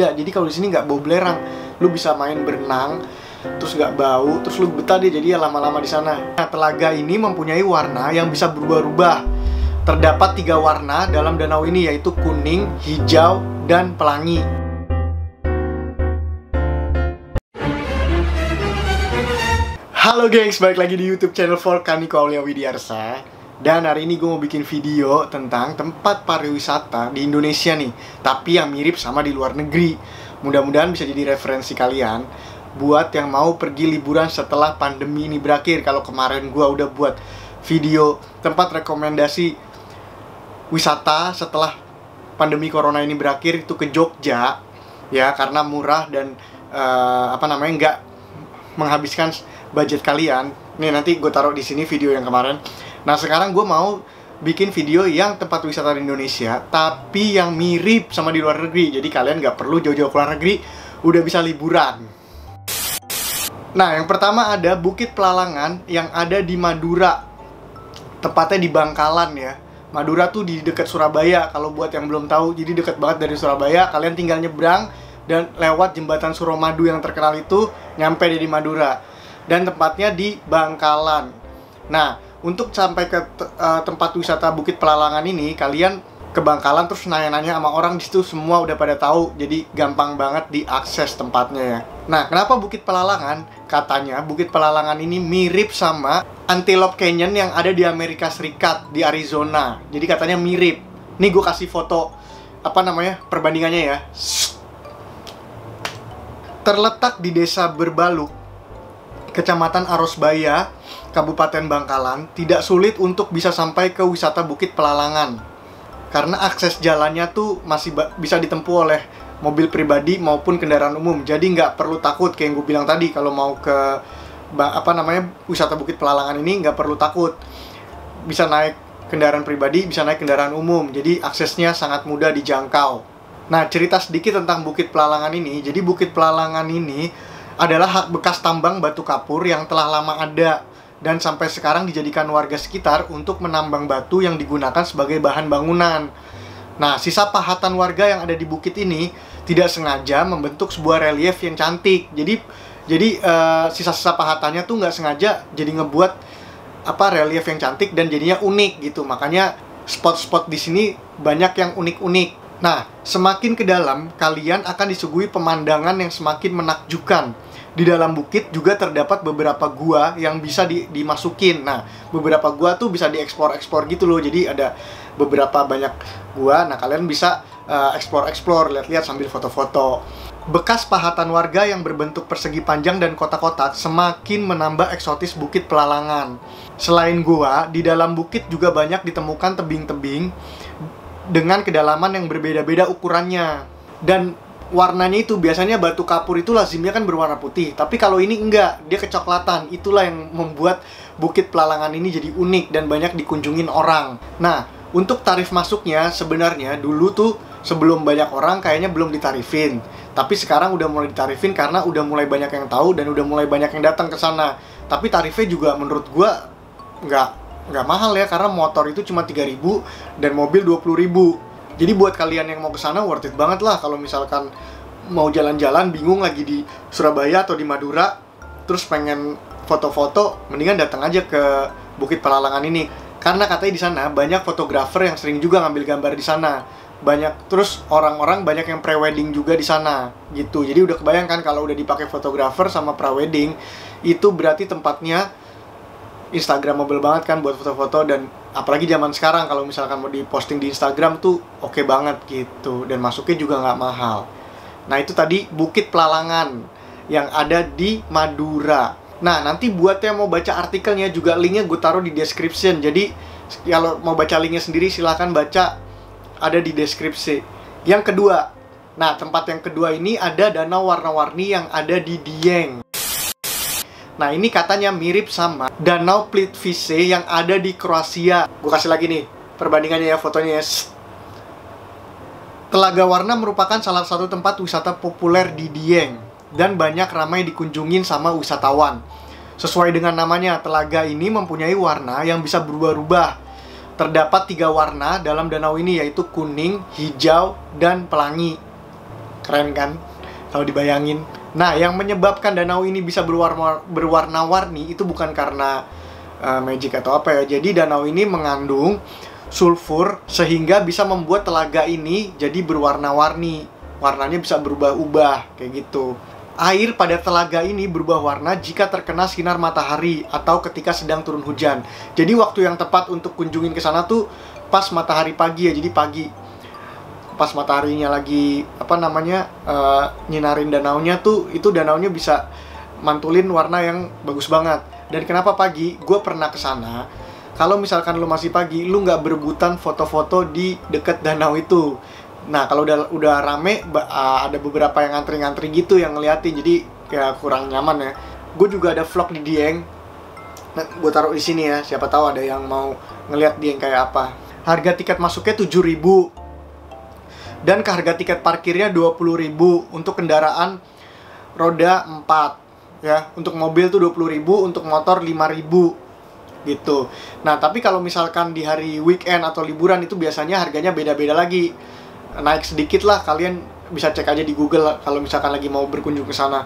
Ya, jadi kalau di sini nggak bau belerang, lu bisa main berenang, terus nggak bau, terus lu betah deh jadi ya lama-lama di sana. Nah, telaga ini mempunyai warna yang bisa berubah-ubah. Terdapat 3 warna dalam danau ini, yaitu kuning, hijau, dan pelangi. Halo gengs, balik lagi di YouTube channel Volkaniko Aulia Widiarsa. Dan hari ini gue mau bikin video tentang tempat pariwisata di Indonesia nih, tapi yang mirip sama di luar negeri. Mudah-mudahan bisa jadi referensi kalian buat yang mau pergi liburan setelah pandemi ini berakhir. Kalau kemarin gue udah buat video tempat rekomendasi wisata setelah pandemi corona ini berakhir, itu ke Jogja ya, karena murah dan nggak menghabiskan budget kalian. Nih, nanti gue taruh di sini video yang kemarin. Nah, sekarang gue mau bikin video yang tempat wisata di Indonesia, tapi yang mirip sama di luar negeri. Jadi kalian nggak perlu jauh-jauh ke luar negeri, udah bisa liburan. Nah, yang pertama ada Bukit Pelalangan yang ada di Madura. Tepatnya di Bangkalan ya. Madura tuh di dekat Surabaya, kalau buat yang belum tahu. Jadi dekat banget dari Surabaya, kalian tinggal nyebrang dan lewat jembatan Suramadu yang terkenal itu, nyampe di Madura. Dan tempatnya di Bangkalan. Nah, untuk sampai ke tempat wisata Bukit Pelalangan ini, kalian ke Bangkalan terus nanya-nanya sama orang di situ, semua udah pada tahu. Jadi gampang banget diakses tempatnya ya. Nah, kenapa Bukit Pelalangan? Katanya Bukit Pelalangan ini mirip sama Antelope Canyon yang ada di Amerika Serikat, di Arizona. Jadi katanya mirip. Nih gue kasih foto perbandingannya ya. Terletak di Desa Berbaluk, Kecamatan Arosbaya, Kabupaten Bangkalan, tidak sulit untuk bisa sampai ke wisata Bukit Pelalangan. Karena akses jalannya tuh masih bisa ditempuh oleh mobil pribadi maupun kendaraan umum. Jadi nggak perlu takut, kayak yang gue bilang tadi, kalau mau ke wisata Bukit Pelalangan ini nggak perlu takut. Bisa naik kendaraan pribadi, bisa naik kendaraan umum. Jadi aksesnya sangat mudah dijangkau. Nah, cerita sedikit tentang Bukit Pelalangan ini. Jadi Bukit Pelalangan ini adalah bekas tambang batu kapur yang telah lama ada dan sampai sekarang dijadikan warga sekitar untuk menambang batu yang digunakan sebagai bahan bangunan. Nah, sisa pahatan warga yang ada di bukit ini tidak sengaja membentuk sebuah relief yang cantik. Jadi sisa-sisa pahatannya tuh nggak sengaja jadi ngebuat relief yang cantik dan jadinya unik gitu. Makanya spot-spot di sini banyak yang unik-unik. Nah, semakin ke dalam, kalian akan disuguhi pemandangan yang semakin menakjubkan. Di dalam bukit juga terdapat beberapa gua yang bisa dimasukin. Nah, beberapa gua tuh bisa dieksplor-eksplor gitu loh. Jadi ada beberapa banyak gua. Nah, kalian bisa eksplor-eksplor, lihat-lihat sambil foto-foto. Bekas pahatan warga yang berbentuk persegi panjang dan kotak-kotak semakin menambah eksotis Bukit Pelalangan. Selain gua, di dalam bukit juga banyak ditemukan tebing-tebing dengan kedalaman yang berbeda-beda ukurannya. Dan warnanya itu biasanya batu kapur itu lazimnya kan berwarna putih, tapi kalau ini enggak, dia kecoklatan. Itulah yang membuat Bukit Pelalangan ini jadi unik dan banyak dikunjungin orang. Nah, untuk tarif masuknya sebenarnya dulu tuh sebelum banyak orang kayaknya belum ditarifin, tapi sekarang udah mulai ditarifin karena udah mulai banyak yang tahu dan udah mulai banyak yang datang ke sana. Tapi tarifnya juga menurut gua nggak mahal ya, karena motor itu cuma 3.000 dan mobil 20.000. Jadi buat kalian yang mau ke sana worth it banget lah. Kalau misalkan mau jalan-jalan bingung lagi di Surabaya atau di Madura, terus pengen foto-foto, mendingan datang aja ke Bukit Pelalangan ini. Karena katanya di sana banyak fotografer yang sering juga ngambil gambar di sana. Terus orang-orang banyak yang pre-wedding juga di sana gitu. Jadi udah kebayangkan kalau udah dipakai fotografer sama pre-wedding, itu berarti tempatnya Instagramable banget kan buat foto-foto. Dan apalagi zaman sekarang kalau misalkan mau diposting di Instagram tuh oke banget gitu, dan masuknya juga nggak mahal. Nah, itu tadi Bukit Pelalangan yang ada di Madura. Nah, nanti buat yang mau baca artikelnya juga linknya gue taruh di description. Jadi kalau mau baca linknya sendiri silahkan baca, ada di deskripsi. Yang kedua, nah tempat yang kedua ini ada danau warna-warni yang ada di Dieng. Nah, ini katanya mirip sama Danau Plitvice yang ada di Kroasia. Gue kasih lagi nih perbandingannya ya, fotonya ya. Telaga Warna merupakan salah satu tempat wisata populer di Dieng dan banyak ramai dikunjungin sama wisatawan. Sesuai dengan namanya, telaga ini mempunyai warna yang bisa berubah-ubah. Terdapat 3 warna dalam danau ini, yaitu kuning, hijau, dan pelangi. Keren kan kalau dibayangin. Nah, yang menyebabkan danau ini bisa berwarna-warni itu bukan karena magic atau apa ya. Jadi danau ini mengandung sulfur sehingga bisa membuat telaga ini jadi berwarna-warni. Warnanya bisa berubah-ubah kayak gitu. Air pada telaga ini berubah warna jika terkena sinar matahari atau ketika sedang turun hujan. Jadi waktu yang tepat untuk kunjungin ke sana tuh pas matahari pagi ya. Jadi pagi pas mataharinya lagi nyinarin danaunya tuh, itu danaunya bisa mantulin warna yang bagus banget. Dan kenapa pagi? Gue pernah ke sana. Kalau misalkan lu masih pagi, lu nggak berebutan foto-foto di deket danau itu. Nah, kalau udah rame, ada beberapa yang ngantri-ngantri gitu yang ngeliatin, jadi ya kurang nyaman ya. Gue juga ada vlog di Dieng. Nah, gue taruh di sini ya, siapa tahu ada yang mau ngeliat Dieng kayak apa. Harga tiket masuknya 7.000. Dan harga tiket parkirnya 20.000 untuk kendaraan roda 4 ya. Untuk mobil tuh 20.000, untuk motor 5.000 gitu. Nah, tapi kalau misalkan di hari weekend atau liburan itu biasanya harganya beda-beda lagi. Naik sedikit lah, kalian bisa cek aja di Google kalau misalkan lagi mau berkunjung ke sana.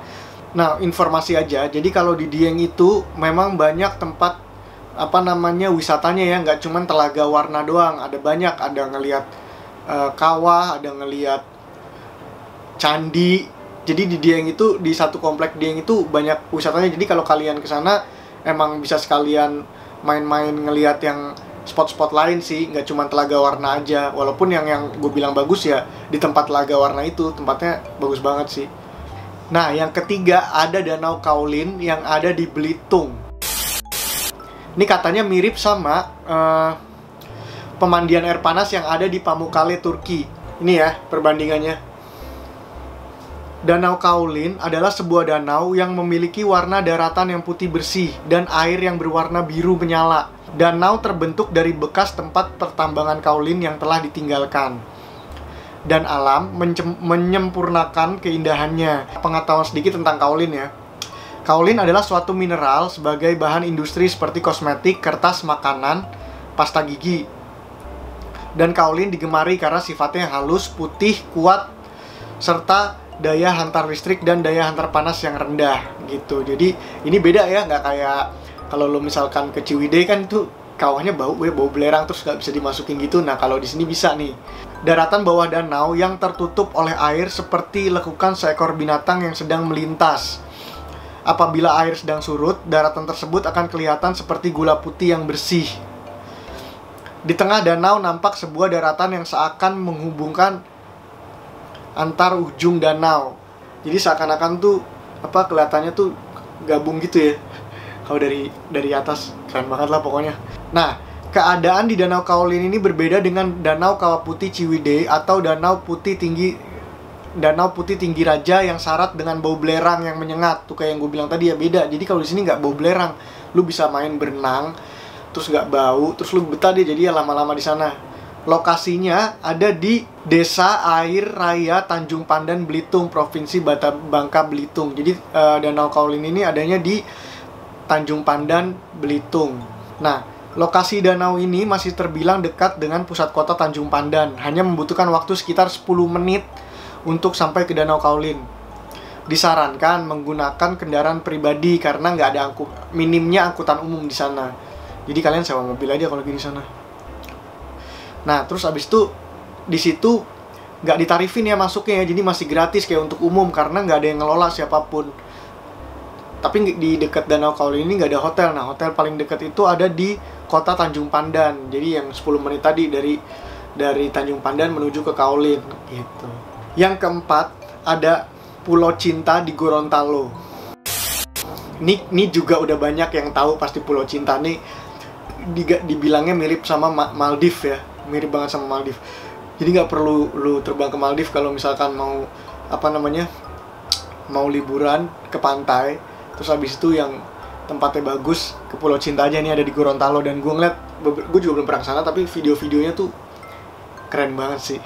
Nah, informasi aja. Jadi kalau di Dieng itu memang banyak tempat wisatanya ya, nggak cuma telaga warna doang. Ada banyak, ada ngelihat kawah, ada ngelihat candi. Jadi di Dieng itu, di satu komplek Dieng itu banyak wisatanya. Jadi kalau kalian ke sana emang bisa sekalian main-main ngelihat yang spot-spot lain sih, nggak cuma telaga warna aja. Walaupun yang gue bilang bagus ya di tempat telaga warna itu, tempatnya bagus banget sih. Nah, yang ketiga ada Danau Kaolin yang ada di Belitung. Ini katanya mirip sama pemandian air panas yang ada di Pamukkale, Turki. Ini ya perbandingannya. Danau Kaolin adalah sebuah danau yang memiliki warna daratan yang putih bersih dan air yang berwarna biru menyala. Danau terbentuk dari bekas tempat pertambangan kaolin yang telah ditinggalkan. Dan alam menyempurnakan keindahannya. Pengetahuan sedikit tentang kaolin ya. Kaolin adalah suatu mineral sebagai bahan industri seperti kosmetik, kertas, makanan, pasta gigi. Dan kaolin digemari karena sifatnya halus, putih, kuat, serta daya hantar listrik dan daya hantar panas yang rendah gitu. Jadi ini beda ya, nggak kayak kalau lo misalkan ke Ciwidey kan itu kawahnya bau belerang terus nggak bisa dimasukin gitu. Nah, kalau di sini bisa nih. Daratan bawah danau yang tertutup oleh air seperti lekukan seekor binatang yang sedang melintas. Apabila air sedang surut, daratan tersebut akan kelihatan seperti gula putih yang bersih. Di tengah danau nampak sebuah daratan yang seakan menghubungkan antar ujung danau. Jadi seakan-akan tuh kelihatannya tuh gabung gitu ya. Kalau dari atas keren banget lah pokoknya. Nah, keadaan di Danau Kaolin ini berbeda dengan Danau Kawah Putih Ciwidey atau Danau Putih Tinggi Raja yang syarat dengan bau belerang yang menyengat. Tuh kayak yang gue bilang tadi ya, beda. Jadi kalau di sini nggak bau belerang, lu bisa main berenang, terus nggak bau, terus lu betah deh jadi ya lama-lama di sana. Lokasinya ada di Desa Air Raya Tanjung Pandan, Belitung, Provinsi Bangka Belitung. Jadi Danau Kaolin ini adanya di Tanjung Pandan, Belitung. Nah, lokasi danau ini masih terbilang dekat dengan pusat kota Tanjung Pandan. Hanya membutuhkan waktu sekitar 10 menit untuk sampai ke Danau Kaolin. Disarankan menggunakan kendaraan pribadi karena nggak ada minimnya angkutan umum di sana. Jadi kalian sewa mobil aja kalau di sana. Nah, terus abis itu di situ nggak ditarifin ya masuknya ya, jadi masih gratis kayak untuk umum karena nggak ada yang ngelola siapapun. Tapi di dekat Danau Kaolin ini nggak ada hotel. Nah, hotel paling dekat itu ada di kota Tanjung Pandan. Jadi yang 10 menit tadi dari Tanjung Pandan menuju ke Kaolin gitu. Yang keempat ada Pulau Cinta di Gorontalo. Ini juga udah banyak yang tahu pasti Pulau Cinta nih. Dibilangnya mirip sama Maldives ya, mirip banget sama Maldives. Jadi nggak perlu lu terbang ke Maldives kalau misalkan mau mau liburan ke pantai. Terus habis itu yang tempatnya bagus ke Pulau Cinta aja nih ada di Gorontalo. Dan gue ngeliat, gue juga belum pernah ke sana tapi video-videonya tuh keren banget sih.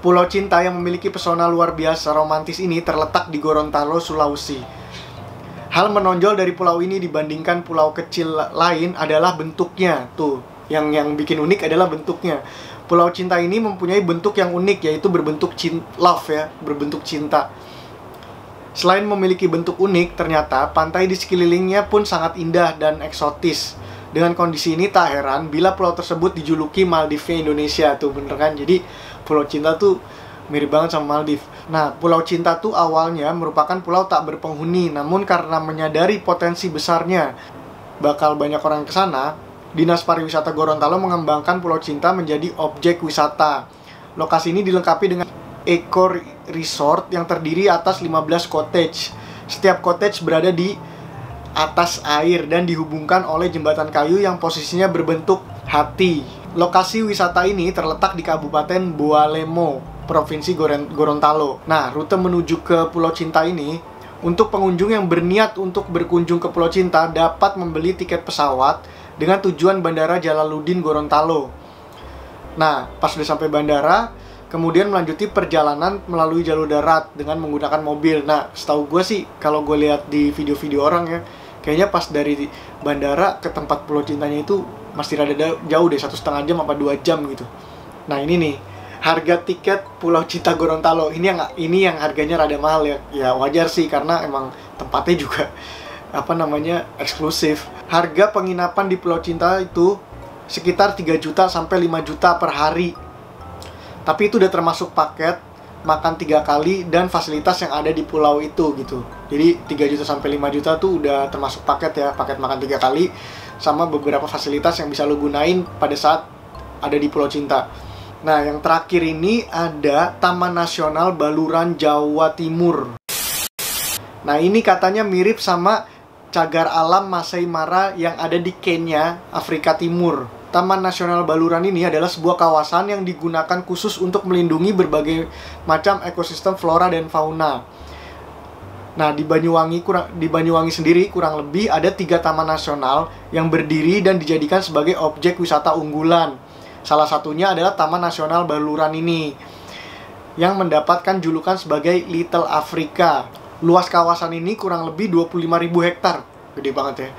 Pulau Cinta yang memiliki pesona luar biasa romantis ini terletak di Gorontalo, Sulawesi. Hal menonjol dari pulau ini dibandingkan pulau kecil lain adalah bentuknya. Tuh, yang bikin unik adalah bentuknya. Pulau Cinta ini mempunyai bentuk yang unik, yaitu berbentuk love ya, berbentuk cinta. Selain memiliki bentuk unik, ternyata pantai di sekelilingnya pun sangat indah dan eksotis. Dengan kondisi ini tak heran bila pulau tersebut dijuluki Maldivnya Indonesia. Tuh bener kan? Jadi Pulau Cinta tuh mirip banget sama Maldives. Nah, Pulau Cinta tuh awalnya merupakan pulau tak berpenghuni, namun karena menyadari potensi besarnya bakal banyak orang ke sana, Dinas Pariwisata Gorontalo mengembangkan Pulau Cinta menjadi objek wisata. Lokasi ini dilengkapi dengan eco resort yang terdiri atas 15 cottage. Setiap cottage berada di atas air dan dihubungkan oleh jembatan kayu yang posisinya berbentuk hati. Lokasi wisata ini terletak di Kabupaten Boalemo, Provinsi Gorontalo. Nah, rute menuju ke Pulau Cinta ini, untuk pengunjung yang berniat untuk berkunjung ke Pulau Cinta dapat membeli tiket pesawat dengan tujuan Bandara Jalaluddin Gorontalo. Nah, pas udah sampai bandara, kemudian melanjuti perjalanan melalui jalur darat dengan menggunakan mobil. Nah, setahu gue sih, kalau gue lihat di video-video orang ya, kayaknya pas dari bandara ke tempat Pulau Cintanya itu masih rada jauh deh, 1,5 jam apa 2 jam gitu. Nah, ini nih, harga tiket Pulau Cinta Gorontalo. Ini yang harganya rada mahal ya. Ya wajar sih, karena emang tempatnya juga eksklusif. Harga penginapan di Pulau Cinta itu sekitar 3 juta sampai 5 juta per hari. Tapi itu udah termasuk paket makan 3 kali dan fasilitas yang ada di pulau itu gitu. Jadi 3 juta sampai 5 juta tuh udah termasuk paket ya, paket makan 3 kali sama beberapa fasilitas yang bisa lo gunain pada saat ada di Pulau Cinta. Nah, yang terakhir ini ada Taman Nasional Baluran Jawa Timur. Nah, ini katanya mirip sama cagar alam Masai Mara yang ada di Kenya, Afrika Timur. Taman Nasional Baluran ini adalah sebuah kawasan yang digunakan khusus untuk melindungi berbagai macam ekosistem flora dan fauna. Nah, di Banyuwangi sendiri kurang lebih ada 3 taman nasional yang berdiri dan dijadikan sebagai objek wisata unggulan. Salah satunya adalah Taman Nasional Baluran ini, yang mendapatkan julukan sebagai Little Africa. Luas kawasan ini kurang lebih 25.000 hektar. Gede banget ya.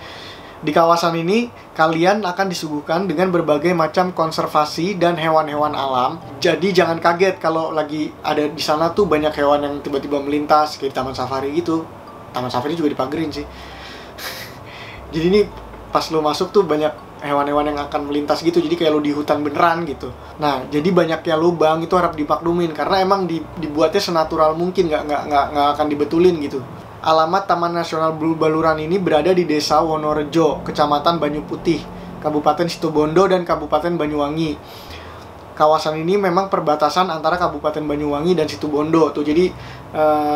Di kawasan ini, kalian akan disuguhkan dengan berbagai macam konservasi dan hewan-hewan alam. Jadi jangan kaget kalau lagi ada di sana tuh banyak hewan yang tiba-tiba melintas, kayak di Taman Safari gitu. Taman Safari juga dipagerin sih. Jadi ini pas lo masuk tuh banyak hewan-hewan yang akan melintas gitu, jadi kayak lo di hutan beneran gitu. Nah, jadi banyaknya lubang itu harap dipaklumin karena emang dibuatnya senatural mungkin, nggak akan dibetulin gitu. Alamat Taman Nasional Baluran ini berada di Desa Wonorejo, Kecamatan Banyu Putih, Kabupaten Situbondo dan Kabupaten Banyuwangi. Kawasan ini memang perbatasan antara Kabupaten Banyuwangi dan Situbondo tuh. Jadi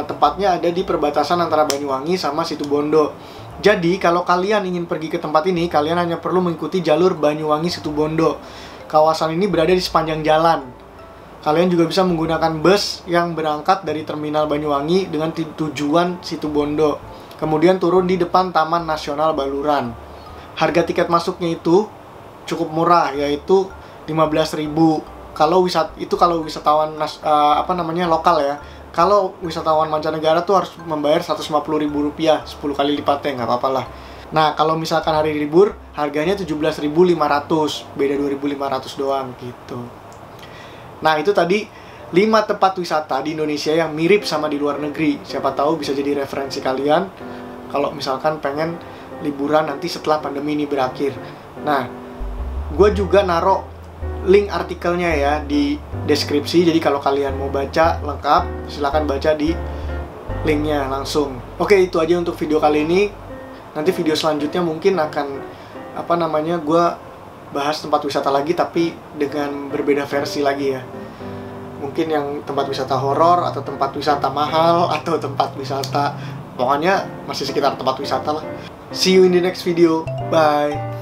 tempatnya ada di perbatasan antara Banyuwangi sama Situbondo. Jadi, kalau kalian ingin pergi ke tempat ini, kalian hanya perlu mengikuti jalur Banyuwangi Situbondo. Kawasan ini berada di sepanjang jalan. Kalian juga bisa menggunakan bus yang berangkat dari Terminal Banyuwangi dengan tujuan Situbondo. Kemudian turun di depan Taman Nasional Baluran. Harga tiket masuknya itu cukup murah, yaitu 15.000. Kalau wisatawan lokal ya. Kalau wisatawan mancanegara tuh harus membayar Rp150.000, 10 kali lipatnya, nggak apa-apa lah. Nah, kalau misalkan hari libur, harganya 17.500, beda 2.500 doang gitu. Nah, itu tadi 5 tempat wisata di Indonesia yang mirip sama di luar negeri. Siapa tahu bisa jadi referensi kalian kalau misalkan pengen liburan nanti setelah pandemi ini berakhir. Nah, gue juga naruh link artikelnya ya di deskripsi. Jadi kalau kalian mau baca lengkap, silahkan baca di linknya langsung. Oke, itu aja untuk video kali ini. Nanti video selanjutnya mungkin akan gue bahas tempat wisata lagi, tapi dengan berbeda versi lagi ya. Mungkin yang tempat wisata horor, atau tempat wisata mahal, atau tempat wisata, pokoknya masih sekitar tempat wisata lah. See you in the next video. Bye.